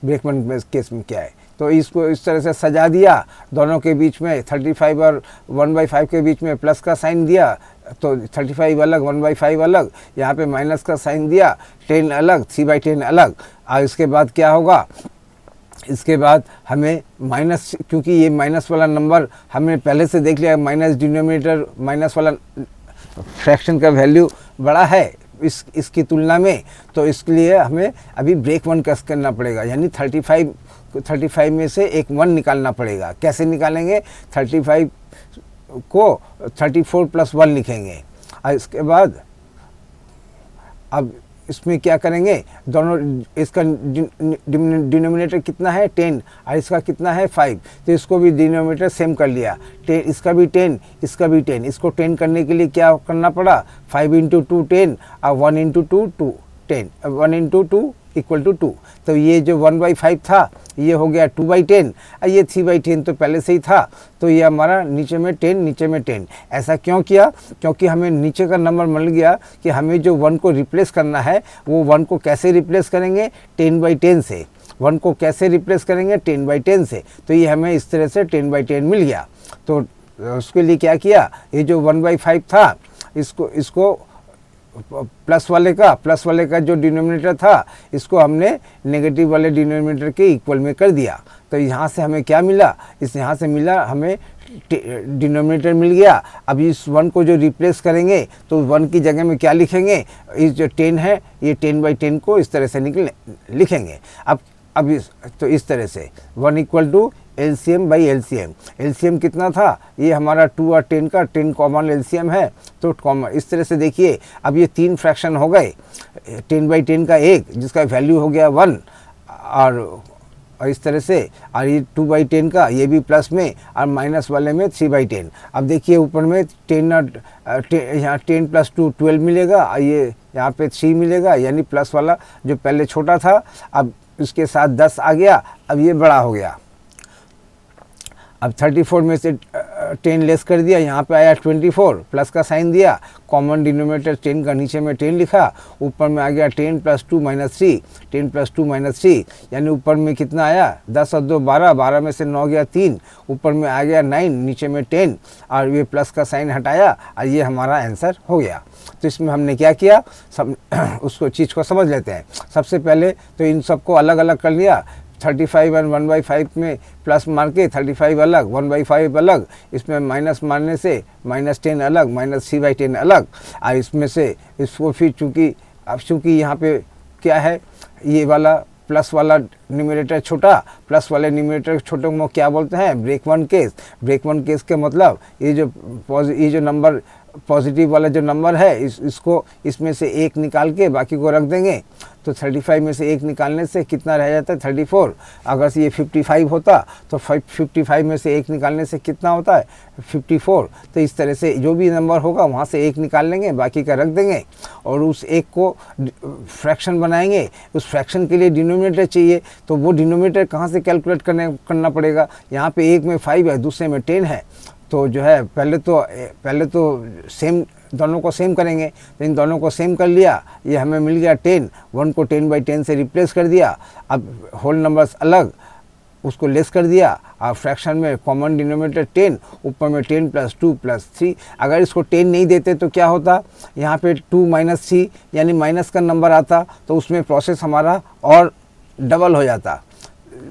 ब्रेक वन केस में क्या है। तो इसको इस तरह से सजा दिया, दोनों के बीच में 35 और 1/5 के बीच में प्लस का साइन दिया, तो 35 अलग 1/5 अलग, यहाँ पे माइनस का साइन दिया, 10 अलग 3/10 अलग। और इसके बाद क्या होगा, इसके बाद हमें माइनस, क्योंकि ये माइनस वाला नंबर हमने पहले से देख लिया, माइनस डिनोमिनेटर माइनस वाला फ्रैक्शन का वैल्यू बड़ा है इसकी तुलना में, तो इसके लिए हमें अभी ब्रेक वन केस करना पड़ेगा, यानी 35 में से एक 1 निकालना पड़ेगा। कैसे निकालेंगे, 35 को 34 + 1 लिखेंगे, और इसके बाद अब इसमें क्या करेंगे, दोनों इसका डिनोमिनेटर कितना है 10 और इसका कितना है 5, तो इसको भी डिनोमिनेटर सेम कर लिया, 10 इसका भी 10 इसका भी 10। इसको 10 करने के लिए क्या करना पड़ा, 5 इंटू 2 10 और 1 इंटू 2 2 10, 1 इंटू 2 इक्वल टू 2। तो ये जो 1/5 था ये हो गया 2/10, और ये 3/10 तो पहले से ही था, तो ये हमारा नीचे में 10 नीचे में 10। ऐसा क्यों किया, क्योंकि हमें नीचे का नंबर मिल गया कि हमें जो 1 को रिप्लेस करना है वो 1 को कैसे रिप्लेस करेंगे, 10/10 से। 1 को कैसे रिप्लेस करेंगे, 10/10 से। तो ये हमें इस तरह से 10/10 मिल गया। तो उसके लिए क्या किया, ये जो 1/5 था इसको प्लस वाले का जो डिनोमिनेटर था इसको हमने नेगेटिव वाले डिनोमिनेटर के इक्वल में कर दिया। तो यहाँ से हमें क्या मिला, यहाँ से मिला हमें डिनोमिनेटर मिल गया। अब इस 1 को जो रिप्लेस करेंगे तो 1 की जगह में क्या लिखेंगे, इस जो 10 है ये 10/10 को इस तरह से लिखेंगे। अब इस तरह से 1 equal to LCM by LCM। LCM कितना था, ये हमारा 2 और 10 का 10 कॉमन LCM है, तो कॉमन इस तरह से देखिए। अब ये 3 फ्रैक्शन हो गए, 10/10 का 1 जिसका वैल्यू हो गया 1, और इस तरह से, और ये 2/10 का ये भी प्लस में और माइनस वाले में 3/10। अब देखिए ऊपर में 10 और यहाँ 10 + 2 12 मिलेगा, और ये यहाँ पे 3 मिलेगा, यानी प्लस वाला जो पहले छोटा था अब इसके साथ 10 आ गया, अब ये बड़ा हो गया। अब 34 में से 10 लेस कर दिया, यहाँ पे आया 24, प्लस का साइन दिया, कॉमन डिनोमिनेटर 10 का नीचे में 10 लिखा, ऊपर में आ गया 10 + 2 - 3, 10 + 2 - 3, यानी ऊपर में कितना आया 10 और 2 12, 12 में से 9 गया 3, ऊपर में आ गया 9, नीचे में 10, और ये प्लस का साइन हटाया, और ये हमारा आंसर हो गया। तो इसमें हमने क्या किया, सब उसको चीज़ को समझ लेते हैं। सबसे पहले तो इन सबको अलग अलग कर लिया, 35 और 1/5 में प्लस मार के 35 अलग 1/5 अलग, इसमें माइनस मारने से -10 अलग -3/10 अलग। और इसमें से इसको फिर चूँकि यहाँ पे क्या है, ये वाला प्लस वाला न्यूमरेटर छोटा, प्लस वाले न्यूमरेटर छोटे को क्या बोलते हैं, break one case. Break one case के मतलब ये जो नंबर पॉजिटिव वाला जो नंबर है इसको इसमें से एक निकाल के बाकी को रख देंगे, तो 35 में से एक निकालने से कितना रह जाता है, 34। अगर से ये 55 होता तो 55 में से एक निकालने से कितना होता है, 54। तो इस तरह से जो भी नंबर होगा वहाँ से एक निकाल लेंगे, बाकी का रख देंगे और उस एक को फ्रैक्शन बनाएंगे। उस फ्रैक्शन के लिए डिनोमिनेटर चाहिए, तो वो डिनोमिनेटर कहाँ से कैलकुलेट करना पड़ेगा। यहाँ पे एक में 5 है, दूसरे में 10 है, तो जो है पहले तो सेम दोनों को सेम करेंगे। तो इन दोनों को सेम कर लिया, ये हमें मिल गया 10, 1 को 10/10 से रिप्लेस कर दिया। अब होल नंबर्स अलग, उसको लेस कर दिया। अब फ्रैक्शन में कॉमन डिनोमिनेटर 10, ऊपर में 10 + 2 + 3। अगर इसको 10 नहीं देते तो क्या होता, यहाँ पे 2 - 3 यानी माइनस का नंबर आता, तो उसमें प्रोसेस हमारा और डबल हो जाता।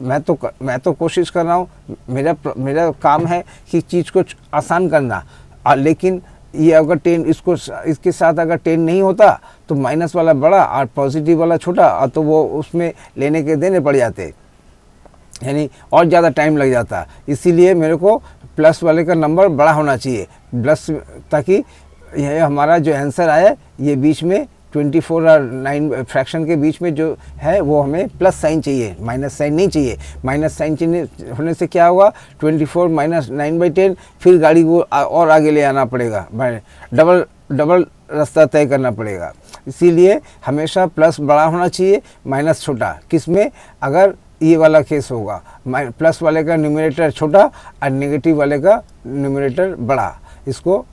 मैं तो कोशिश कर रहा हूँ, मेरा काम है कि चीज़ को आसान करना, लेकिन ये अगर 10 इसके साथ अगर 10 नहीं होता तो माइनस वाला बड़ा और पॉजिटिव वाला छोटा, और तो वो उसमें लेने के देने पड़ जाते, यानी और ज़्यादा टाइम लग जाता। इसीलिए मेरे को प्लस वाले का नंबर बड़ा होना चाहिए, प्लस, ताकि यह हमारा जो आंसर आया ये बीच में 24 और 9 फ्रैक्शन के बीच में जो है वो हमें प्लस साइन चाहिए, माइनस साइन नहीं चाहिए। माइनस साइन होने से क्या होगा, 24 - 9/10, फिर गाड़ी को और आगे ले आना पड़ेगा, डबल रास्ता तय करना पड़ेगा। इसीलिए हमेशा प्लस बड़ा होना चाहिए, माइनस छोटा। किस में, अगर ये वाला केस होगा, प्लस वाले का न्यूमरेटर छोटा और नेगेटिव वाले का न्यूमरेटर बड़ा। इसको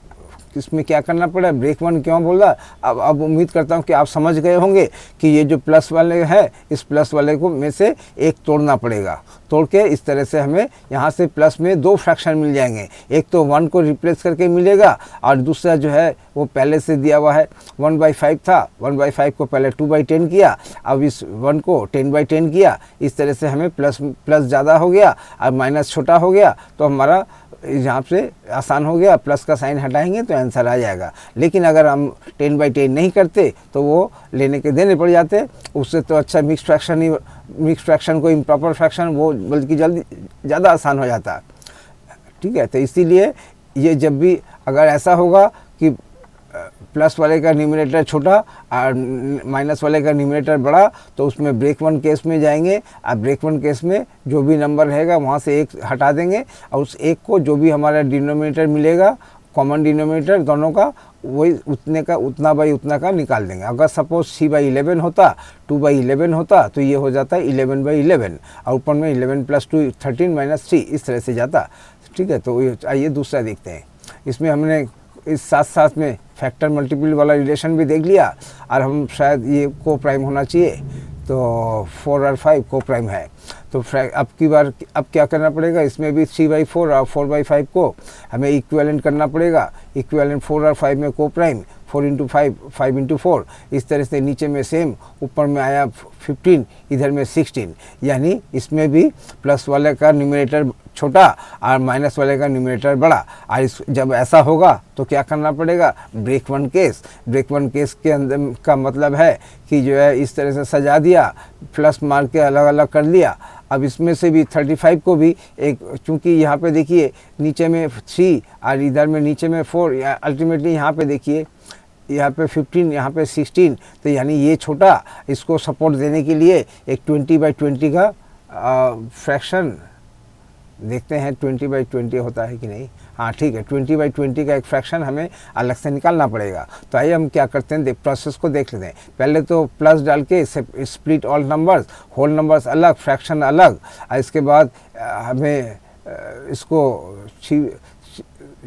इसमें क्या करना पड़ा, ब्रेक वन क्यों बोला। अब उम्मीद करता हूँ कि आप समझ गए होंगे कि ये जो प्लस वाले है, इस प्लस वाले को में से एक तोड़ना पड़ेगा। तोड़ के इस तरह से हमें यहाँ से प्लस में 2 फ्रैक्शन मिल जाएंगे। एक तो 1 को रिप्लेस करके मिलेगा, और दूसरा जो है वो पहले से दिया हुआ है 1/5 था, 1/5 को पहले 2/10 किया, अब इस 1 को 10/10 किया। इस तरह से हमें प्लस ज़्यादा हो गया और माइनस छोटा हो गया, तो हमारा यहाँ से आसान हो गया, प्लस का साइन हटाएंगे तो आंसर आ जाएगा। लेकिन अगर हम 10/10 नहीं करते तो वो लेने के देने पड़ जाते। उससे तो अच्छा मिक्स फ्रैक्शन को इम्प्रॉपर फ्रैक्शन, वो बल्कि ज़्यादा आसान हो जाता। ठीक है, तो इसीलिए ये जब भी अगर ऐसा होगा कि प्लस वाले का न्यूमरेटर छोटा और माइनस वाले का न्यूमरेटर बड़ा, तो उसमें ब्रेक वन केस में जाएंगे। अब ब्रेक वन केस में जो भी नंबर रहेगा वहाँ से एक हटा देंगे, और उस एक को जो भी हमारा डिनोमिनेटर मिलेगा, कॉमन डिनोमिनेटर दोनों का, वही उतना बाई उतना का निकाल देंगे। अगर सपोज 3/11 होता, 2/11 होता, तो ये हो जाता 11/11, और ऊपर में 11 + 2 13 - 3 इस तरह से जाता। ठीक है, तो आइए दूसरा देखते हैं। इसमें हमने इस साथ में फैक्टर मल्टीपल वाला रिलेशन भी देख लिया, और हम शायद ये को प्राइम होना चाहिए, तो 4 और 5 को प्राइम है। तो अब की बार अब क्या करना पड़ेगा, इसमें भी 3/4 और 4/5 को हमें इक्विवेलेंट करना पड़ेगा। इक्विवेलेंट 4 और 5 में को प्राइम, 4 × 5, 5 × 4, इस तरह से नीचे में सेम, ऊपर में आया 15, इधर में 16, यानी इसमें भी प्लस वाले का न्यूमरेटर छोटा और माइनस वाले का न्यूमरेटर बड़ा। और जब ऐसा होगा तो क्या करना पड़ेगा, break one case. Break one case के अंदर का मतलब है कि जो है इस तरह से सजा दिया, प्लस मार के अलग अलग कर लिया। अब इसमें से भी 35 को भी एक, चूँकि यहाँ पे देखिए नीचे में 3 और इधर में नीचे में 4, अल्टीमेटली यहाँ पे देखिए यहाँ पे 15, यहाँ पे 16, तो यानी ये छोटा, इसको सपोर्ट देने के लिए एक 20/20 का फ्रैक्शन देखते हैं, 20/20 होता है कि नहीं। हाँ ठीक है, 20/20 का एक फ्रैक्शन हमें अलग से निकालना पड़ेगा। तो आइए हम क्या करते हैं, प्रोसेस को देख लेते हैं। पहले तो प्लस डाल के split all numbers, whole numbers अलग, फ्रैक्शन अलग। और इसके बाद हमें इसको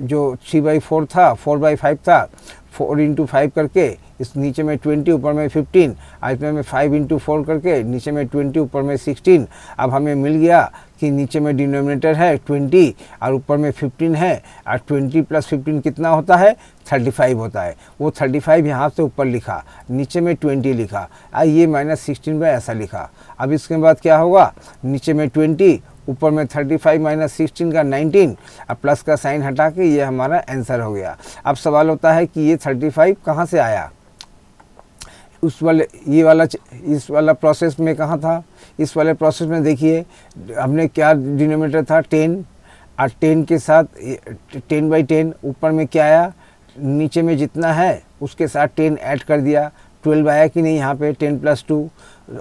जो 3/4 था, 4/5 था, 4 × 5 करके इस नीचे में 20, ऊपर में 15, इसमें में 5 × 4 करके नीचे में 20, ऊपर में 16। अब हमें मिल गया कि नीचे में डिनोमिनेटर है 20 और ऊपर में 15 है, और 20 + 15 कितना होता है, 35 होता है। वो 35 यहाँ से ऊपर लिखा, नीचे में 20 लिखा, ये -16 में ऐसा लिखा। अब इसके बाद क्या होगा, नीचे में 20, ऊपर में 35 - 16 का 19, अब प्लस का साइन हटा के ये हमारा आंसर हो गया। अब सवाल होता है कि ये 35 कहाँ से आया। उस वाले इस वाला प्रोसेस में कहाँ था, इस वाले प्रोसेस में देखिए हमने क्या डिनोमिनेटर था 10, और 10 के साथ 10/10 ऊपर में क्या आया, नीचे में जितना है उसके साथ 10 ऐड कर दिया, 12 आया कि नहीं यहाँ पे 10+2।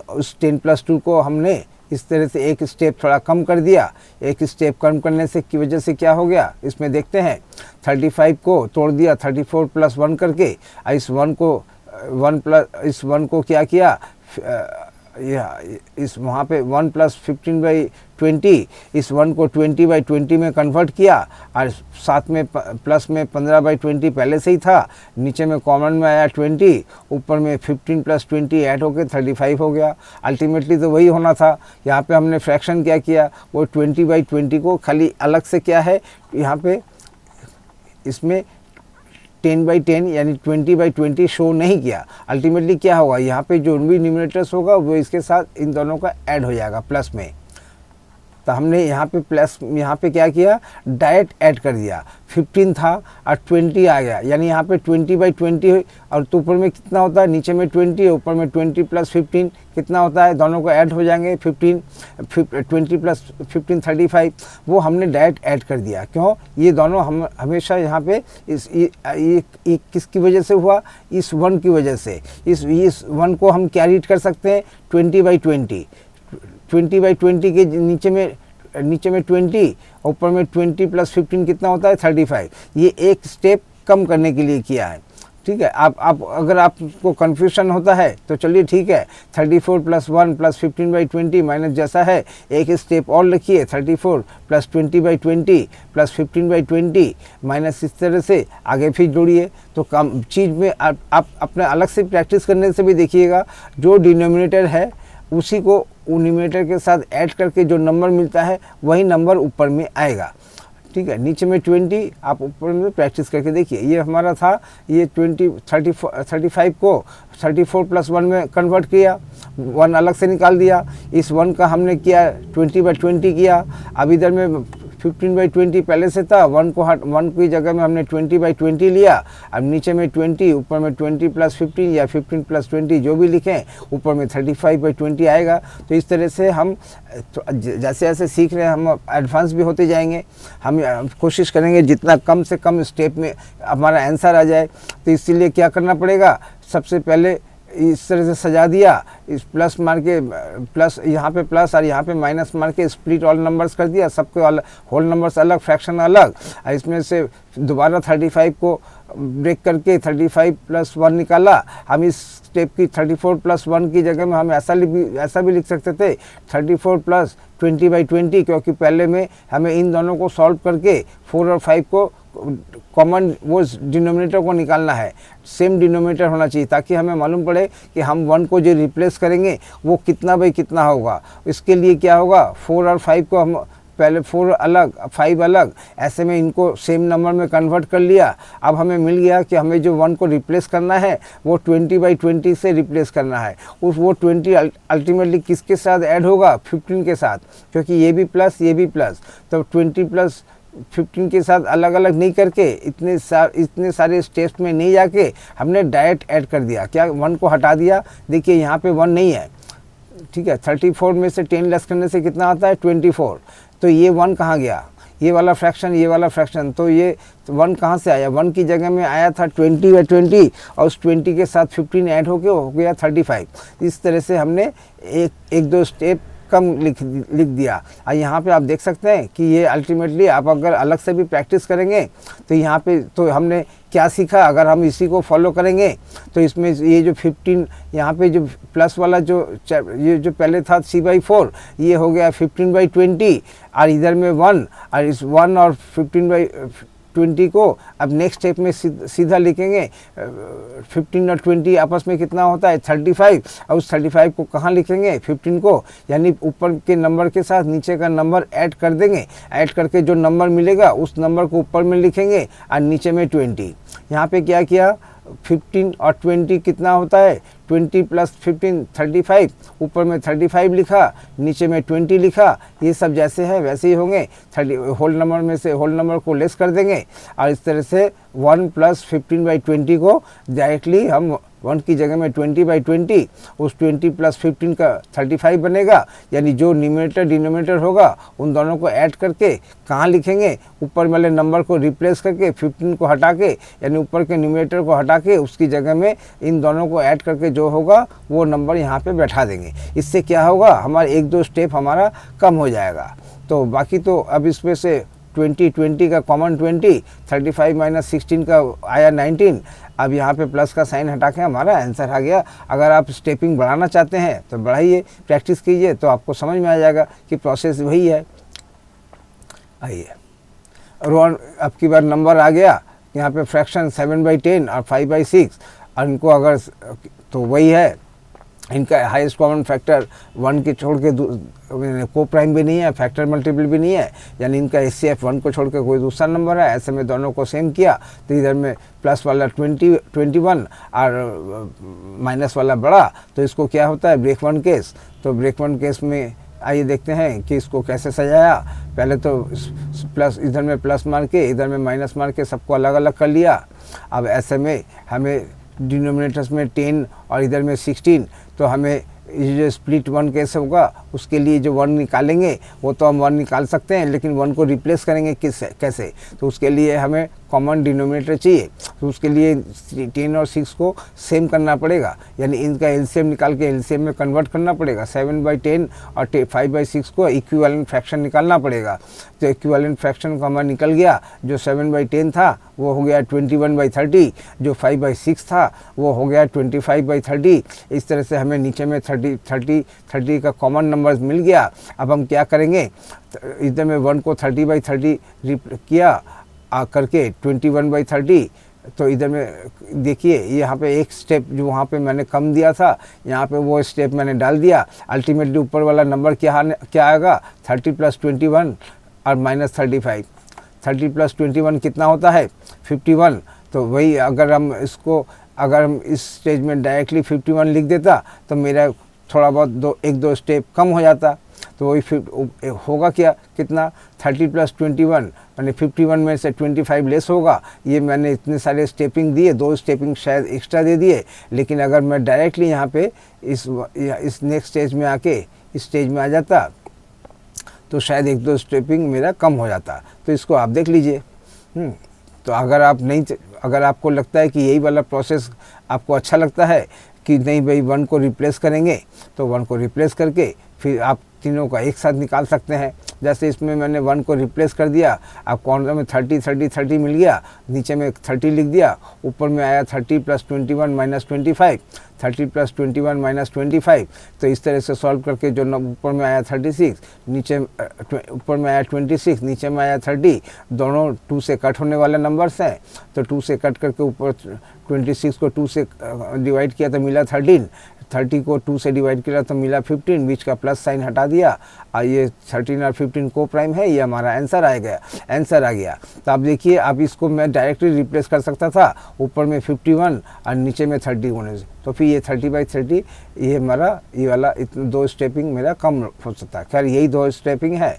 उस 10+2 को हमने इस तरह से एक स्टेप थोड़ा कम कर दिया। एक स्टेप कम करने से की वजह से क्या हो गया, इसमें देखते हैं 35 को तोड़ दिया 34 + 1 करके, इस 1 को क्या किया, इस वहाँ पे 1 + 15/20, इस 1 को 20/20 में कन्वर्ट किया, और साथ में प्लस में 15/20 पहले से ही था, नीचे में कॉमन में आया 20, ऊपर में 15 + 20 ऐड होकर 35 हो गया। अल्टीमेटली तो वही होना था। यहाँ पे हमने फ्रैक्शन क्या किया, वो 20/20 को खाली अलग से क्या है यहाँ पे, इसमें 10/10 यानी 20/20 शो नहीं किया। अल्टीमेटली क्या होगा, यहाँ पे जो भी न्यूमरेटर्स होगा वो इसके साथ इन दोनों का ऐड हो जाएगा प्लस में। तो हमने यहाँ पे प्लस, यहाँ पे क्या किया, डायरेक्ट ऐड कर दिया। 15 था और 20 आ गया, यानी यहाँ पे 20/20 और तो ऊपर में कितना होता है, नीचे में 20 है, ऊपर में 20 + 15 कितना होता है, दोनों को ऐड हो जाएंगे 15, 20 + 15 35, वो हमने डायरेक्ट ऐड कर दिया। क्यों, ये दोनों हम हमेशा यहाँ पे ये किसकी वजह से हुआ, इस 1 की वजह से। इस 1 को हम क्या रीड कर सकते हैं, 20/20, 20/20 के नीचे में 20, ऊपर में 20 + 15 कितना होता है, 35। ये एक स्टेप कम करने के लिए किया है। ठीक है, आप अगर आपको कन्फ्यूजन होता है तो चलिए ठीक है, 34 + 1 + 15/20 माइनस जैसा है, एक स्टेप और लिखिए, 34 + 20/20 + 15/20 माइनस, इस तरह से आगे फिर जोड़िए। तो कम चीज़ में आप अपने अलग से प्रैक्टिस करने से भी देखिएगा, जो डिनोमिनेटर है उसी को न्यूमरेटर के साथ ऐड करके जो नंबर मिलता है वही नंबर ऊपर में आएगा। ठीक है, नीचे में 20, आप ऊपर में प्रैक्टिस करके देखिए। ये हमारा था, ये 35 को 34 + 1 में कन्वर्ट किया, 1 अलग से निकाल दिया। इस 1 का हमने किया 20/20 किया। अब इधर में 15/20 पहले से था, 1 की जगह में हमने 20/20 लिया। अब नीचे में 20, ऊपर में 20 + 15 या 15 + 20 जो भी लिखें, ऊपर में 35/20 आएगा। तो इस तरह से हम जैसे जैसे सीख रहे हैं हम एडवांस भी होते जाएंगे। हम कोशिश करेंगे जितना कम से कम स्टेप में हमारा आंसर आ जाए। तो इसीलिए क्या करना पड़ेगा, सबसे पहले इस तरह से सजा दिया, इस प्लस मार के प्लस, यहाँ पे प्लस और यहाँ पे माइनस मार के स्प्लिट ऑल नंबर्स कर दिया, सबको अलग, होल नंबर्स अलग, फ्रैक्शन अलग। और इसमें से दोबारा 35 को ब्रेक करके 35 + 1 निकाला। हम इस स्टेप की 34 + 1 की जगह में हम ऐसा भी लिख सकते थे 34 + 20/20, क्योंकि पहले में हमें इन दोनों को सॉल्व करके 4 और 5 को कॉमन वो डिनोमिनेटर को निकालना है, सेम डिनोमिनेटर होना चाहिए, ताकि हमें मालूम पड़े कि हम 1 को जो रिप्लेस करेंगे वो कितना बाई कितना होगा। इसके लिए क्या होगा, 4 और 5 को हम पहले 4 अलग 5 अलग, ऐसे में इनको सेम नंबर में कन्वर्ट कर लिया। अब हमें मिल गया कि हमें जो 1 को रिप्लेस करना है वो 20/20 से रिप्लेस करना है। वो 20 अल्टीमेटली किसके साथ ऐड होगा, 15 के साथ, क्योंकि ये भी प्लस ये भी प्लस। तो 20 + 15 के साथ अलग अलग नहीं करके, इतने सारे स्टेप्स में नहीं जाके हमने डायरेक्ट ऐड कर दिया। क्या, 1 को हटा दिया, देखिए यहाँ पे 1 नहीं है। ठीक है, 34 में से 10 लेस करने से कितना आता है, 24। तो ये 1 कहाँ गया, ये वाला फ्रैक्शन, तो ये 1 कहाँ से आया, 1 की जगह में आया था 20/20, और उस 20 के साथ 15 ऐड होके हो गया 35। इस तरह से हमने एक दो स्टेप कम लिख दिया। और यहाँ पे आप देख सकते हैं कि ये अल्टीमेटली आप अगर अलग से भी प्रैक्टिस करेंगे तो यहाँ पे तो हमने क्या सीखा, अगर हम इसी को फॉलो करेंगे तो इसमें ये जो 15 यहाँ पे जो प्लस वाला ये जो पहले था 3/4, ये हो गया 15/20, और इधर में 1, और इस 1 और 15/20 को अब नेक्स्ट स्टेप में सीधा लिखेंगे। 15 और 20 आपस में कितना होता है, 35, और उस 35 को कहाँ लिखेंगे, 15 को, यानी ऊपर के नंबर के साथ नीचे का नंबर ऐड कर देंगे। ऐड करके जो नंबर मिलेगा उस नंबर को ऊपर में लिखेंगे और नीचे में 20। यहाँ पे क्या किया, 15 और 20 कितना होता है, 20 + 15 35, ऊपर में 35 लिखा, नीचे में 20 लिखा। ये सब जैसे है वैसे ही होंगे। 30 होल नंबर में से होल नंबर को लेस कर देंगे, और इस तरह से 1 + 15/20 को डायरेक्टली हम 1 की जगह में 20/20, उस 20 + 15 का 35 बनेगा। यानी जो न्यूमरेटर डिनोमिनेटर होगा उन दोनों को ऐड करके कहाँ लिखेंगे, ऊपर वाले नंबर को रिप्लेस करके 15 को हटा के, यानी ऊपर के न्यूमरेटर को हटा के उसकी जगह में इन दोनों को ऐड करके जो होगा वो नंबर यहाँ पे बैठा देंगे। इससे क्या होगा, हमारा 1-2 स्टेप हमारा कम हो जाएगा। तो बाकी तो अब इसमें से 20 का कॉमन 20, 35 - 16 का आया 19। अब यहाँ पे प्लस का साइन हटा के हमारा आंसर आ गया। अगर आप स्टेपिंग बढ़ाना चाहते हैं तो बढ़ाइए, प्रैक्टिस कीजिए तो आपको समझ में आ जाएगा कि प्रोसेस वही है। आइए, और अब की बार नंबर आ गया यहाँ पे फ्रैक्शन 7/10 और 5/6, और इनको अगर तो वही है, इनका हाईएस्ट कॉमन फैक्टर 1 के छोड़ के को प्राइम भी नहीं है, फैक्टर मल्टीपल भी नहीं है, यानी इनका HCF 1 को छोड़ के कोई दूसरा नंबर है। ऐसे में दोनों को सेम किया तो इधर में प्लस वाला 21 और माइनस वाला बड़ा, तो इसको क्या होता है ब्रेक 1 केस। तो ब्रेक 1 केस में आइए देखते हैं कि इसको कैसे सजाया। पहले तो प्लस, इधर में प्लस मार के इधर में माइनस मार के सबको अलग अलग कर लिया। अब ऐसे में हमें डिनोमिनेटर्स में 10 और इधर में 16, तो हमें ये जो स्प्लिट 1 कैसे होगा उसके लिए जो 1 निकालेंगे वो तो हम 1 निकाल सकते हैं, लेकिन 1 को रिप्लेस करेंगे कैसे, तो उसके लिए हमें कॉमन डिनोमिनेटर चाहिए। तो उसके लिए 10 और 6 को सेम करना पड़ेगा, यानी इनका एलसीएम निकाल के एलसीएम में कन्वर्ट करना पड़ेगा। 7/10 और 5/6 को इक्विवेलेंट फ्रैक्शन निकालना पड़ेगा। तो इक्विवेलेंट फ्रैक्शन को हमारा निकल गया, जो 7/10 था वो हो गया 21/30, जो 5/6 था वो हो गया 25/30। इस तरह से हमें नीचे में 30 का कॉमन नंबर मिल गया। अब हम क्या करेंगे, इधर में 1 को 30/30 किया करके 21/30, तो इधर में देखिए यहाँ पे एक स्टेप जो वहाँ पे मैंने कम दिया था, यहाँ पे वो स्टेप मैंने डाल दिया। अल्टीमेटली ऊपर वाला नंबर क्या आएगा, 30 + 21 और -35। 30 + 21 कितना होता है, 51। तो वही अगर हम इस स्टेज में डायरेक्टली 51 लिख देता तो मेरा थोड़ा बहुत 1-2 स्टेप कम हो जाता। तो वही होगा क्या, कितना 30 + 21 यानी 51 में से 25 लेस होगा। ये मैंने इतने सारे स्टेपिंग दिए, 2 स्टेपिंग शायद एक्स्ट्रा दे दिए, लेकिन अगर मैं डायरेक्टली यहाँ पे इस नेक्स्ट स्टेज में आके इस स्टेज में आ जाता तो शायद 1-2 स्टेपिंग मेरा कम हो जाता। तो इसको आप देख लीजिए। तो अगर आपको लगता है कि यही वाला प्रोसेस आपको अच्छा लगता है कि नहीं भाई 1 को रिप्लेस करेंगे, तो 1 को रिप्लेस करके फिर आप तीनों का एक साथ निकाल सकते हैं। जैसे इसमें मैंने 1 को रिप्लेस कर दिया, अब कॉर्नर में 30 मिल गया, नीचे में 30 लिख दिया, ऊपर में आया 30 + 21 - 25, 30 + 21 - 25। तो इस तरह से सॉल्व करके जो ऊपर में आया 36, नीचे ऊपर में आया 26, नीचे में आया 30, दोनों 2 से कट होने वाले नंबर्स हैं। तो 2 से कट करके ऊपर 26 को 2 से डिवाइड किया तो मिला 13, 30 को 2 से डिवाइड किया तो मिला 15, बीच का प्लस साइन हटा दिया और ये 13 और 15 को प्राइम है, ये हमारा आंसर आ गया। तो आप देखिए, अब इसको मैं डायरेक्टली रिप्लेस कर सकता था, ऊपर में 51 और नीचे में 30 होने से, तो फिर ये 30/30 ये हमारा ये वाला 2 स्टेपिंग मेरा कम हो सकता है। खैर यही 2 स्टेपिंग है।